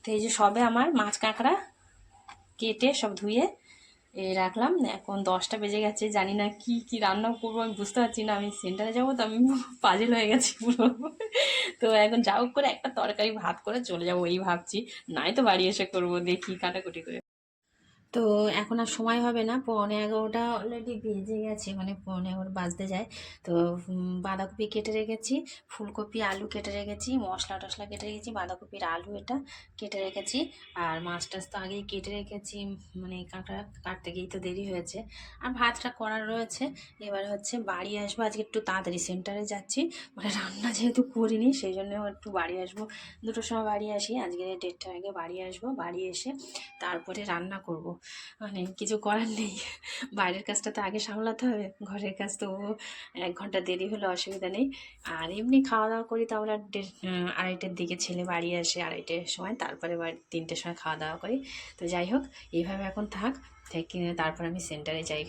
তো এই যে সবে আমার মাছ কাঁকড়া কেটে সব ধুয়ে রাখলাম। এখন 10টা বেজে গেছে, জানি না কি কি রান্না করবো আমি বুঝতে পারছি না। আমি সেন্টারে যাবো তো আমি পাজল হয়ে গেছি পুরো। তো এখন যা হোক করে একটা তরকারি ভাত করে চলে যাবো এই ভাবছি, নাই তো বাড়ি এসে করবো, দেখি কাটাকুটি করে। তো এখন আর সময় হবে না, 11:15 অলরেডি বেজে গেছে, মানে 11:15 বাজতে যায়। তো বাঁধাকপি কেটে রেখেছি, ফুলকপি আলু কেটে রেখেছি, মশলা টশলা কেটে রেখেছি, বাঁধাকপির আলু এটা কেটে রেখেছি। আর মাছ টাছ তো আগেই কেটে রেখেছি, মানে কাঁকড়া কাটতে গিয়েই তো দেরি হয়েছে। আর ভাতটা করার রয়েছে। এবার হচ্ছে বাড়ি আসবো, আজকে একটু তাড়াতাড়ি সেন্টারে যাচ্ছি, মানে রান্না যেহেতু করিনি সেই জন্য একটু বাড়ি আসবো, 2টোর সময় বাড়ি আসি, আজকে 1:30টার আগে বাড়ি আসবো। বাড়ি এসে তারপরে রান্না করব, মানে কিছু করার নেই। বাইরের কাজটা তো আগে সামলাতে হবে, ঘরের কাজ তো 1 ঘন্টা দেরি হলে অসুবিধা নেই। আর এমনি খাওয়া দাওয়া করি তো আমরা 2:30টার দিকে, ছেলে বাড়ি আসে 2:30টার সময়, তারপরে 3টের সময় খাওয়া দাওয়া করি। তো যাই হোক, এইভাবে এখন থাক, থেকে তারপর আমি সেন্টারে যাই।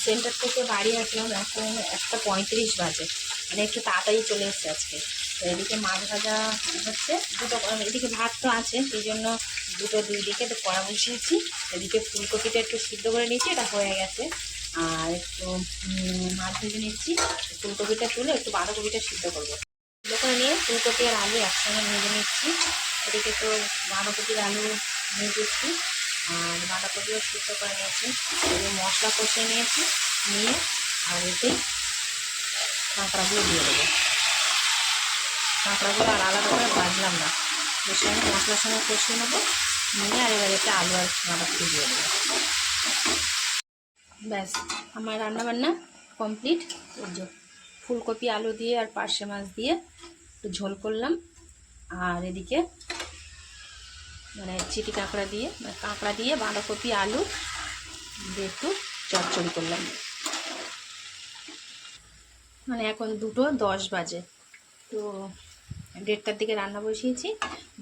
সেন্টার থেকে বাড়ি আসলাম এখন 1:35 বাজে, মানে একটু তাড়াতাড়ি চলে এসছে আজকে। তো এদিকে মাছ ভাজা হচ্ছে, এদিকে ভাত তো আছে, সেই জন্য দুই দিকে তো কড়া বসিয়েছি। এদিকে ফুলকপিটা একটু সিদ্ধ করে নিয়েছি, এটা হয়ে গেছে। আর একটু মাছ ভেজে নিচ্ছি, ফুলকপিটা তুলে একটু বাঁধাকপিটা সিদ্ধ করবো। সিদ্ধ করে নিয়ে ফুলকপি আর আলু একসঙ্গে ভেজে নিচ্ছি। এদিকে তো বাঁধাকপির আলু ভেজেছি, আর বাঁধাকপিও সিদ্ধ করে নিয়েছি। এবার মশলা কষিয়ে নিয়েছি, নিয়ে আর এতেই কাঁকড়াগুলো দিয়ে দেবো। কাঁকড়াগুলো আর আলাদা করে ভাজলাম না, এর সঙ্গে মশলার সঙ্গে কষিয়ে নেবো, নিয়ে আর এবার এতে আলু আর বাঁধাকপি দিয়ে দেবো। ব্যাস, আমার রান্নাবান্না কমপ্লিট। ওই যে ফুলকপি আলু দিয়ে আর পার্শে মাছ দিয়ে একটু ঝোল করলাম, আর এদিকে মানে চিটি কাঁকড়া দিয়ে, কাঁকড়া দিয়ে বাঁধাকপি আলু দিয়ে একটু চচ্চড়ি করলাম। মানে এখন 2:10 বাজে, তো 1:30টার দিকে রান্না বসিয়েছি,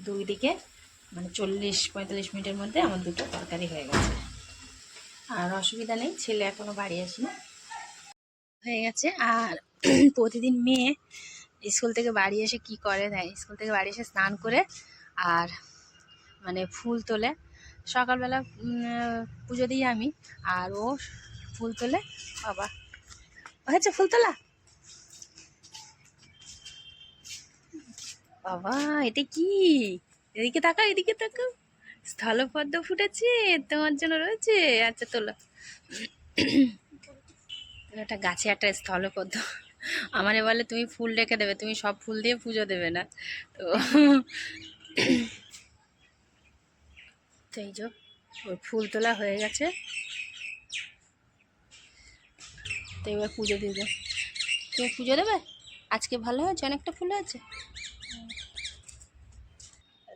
2 দিকে মানে 40-45 মিনিটের মধ্যে আমার 2টো তরকারি হয়ে গেছে। আর অসুবিধা নেই, ছেলে এখনও বাড়ি আসেনি, হয়ে গেছে। আর প্রতিদিন মেয়ে স্কুল থেকে বাড়ি এসে কি করে দেয়, স্কুল থেকে বাড়ি এসে স্নান করে আর মানে ফুল তোলে। সকালবেলা পুজো দিই আমি, আর ও ফুল তোলে। বাবা হয়েছে ফুল তোলা, বাবা এটা কি, এদিকে তাকাও, এদিকে তাকাও, স্থলপদ্ম ফুটেছে তোমার জন্য রয়েছে। আচ্ছা তোলো, একটা গাছে একটা স্থলপদ্ম। আমারে বলে তুমি ফুল রেখে দেবে, তুমি সব ফুল দিয়ে পুজো দেবে না। তো এই যে ওর ফুল তোলা হয়ে গেছে, তো এবার পুজো দিবে। তুমি পুজো দেবে, আজকে ভালো হয়েছে, অনেকটা ফুল হয়েছে।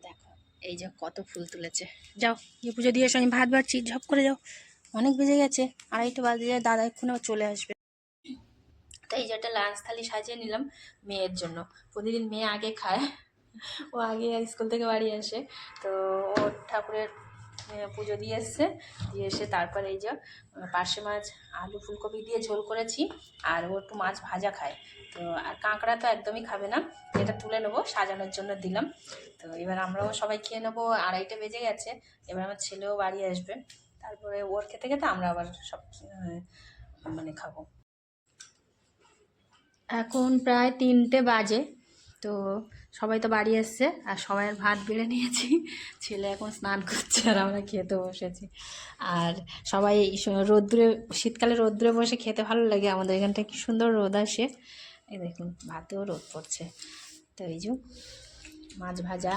দেখো এই যে কত ফুল তুলেছে, যাও গিয়ে পুজো দিয়ে এসো, আমি ভাত বাড়ছি, ঝপ করে যাও, অনেক বেজে গেছে, 2:30 বাজে যায়, দাদা এক্ষুনি চলে আসবে। তো এই যে একটা লাঞ্চ থালি সাজিয়ে নিলাম মেয়ের জন্য, প্রতিদিন মেয়ে আগে খায়, ও আগে স্কুল থেকে বাড়ি আসে। তো ও ঠাকুরের পুজো দিয়ে এসছে, দিয়ে এসে তারপরে এই যে পার্শে মাছ আলু ফুলকপি দিয়ে ঝোল করেছি, আর ও একটু মাছ ভাজা খায়। তো আর কাঁকড়া তো একদমই খাবে না, এটা তুলে নেবো, সাজানোর জন্য দিলাম। তো এবার আমরাও সবাই খেয়ে নেবো, 2:30 বেজে গেছে। এবার আমার ছেলেও বাড়ি আসবে, তারপরে ওর খেতে খেতে আমরা আবার সব মানে খাবো। এখন প্রায় 3টে বাজে, তো সবাই তো বাড়ি এসছে, আর সবাইয়ের ভাত বেড়ে নিয়েছি, ছেলে এখন স্নান করছে আর আমরা খেতে বসেছি। আর সবাই রোদ্দুরে, শীতকালে রোদ্দুরে বসে খেতে ভালো লাগে, আমাদের এখানটা কি সুন্দর রোদ আসে, এই দেখুন ভাতেও রোদ পড়ছে। তো এই যে মাছ ভাজা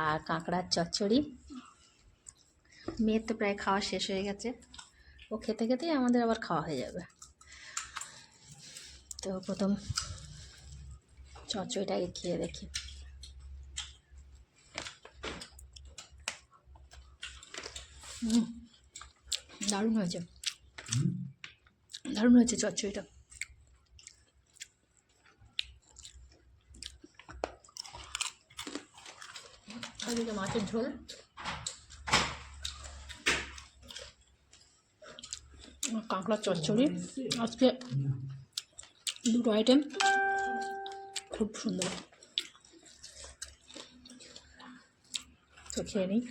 আর কাঁকড়ার চচ্চড়ি, মেয়ের তো প্রায় খাওয়া শেষ হয়ে গেছে, ও খেতে খেতেই আমাদের আবার খাওয়া হয়ে যাবে। তো প্রথম চচ্চড়িটাকে খেয়ে দেখি। দারুণ হয়েছে, দারুণ হয়েছে চচ্চড়িটা। ওইদিকে মাছের ঝোল, কাঁকড়ার চচ্চড়ি, আজকে 2টো আইটেম খুব সুন্দর। তো খেয়ে নিই।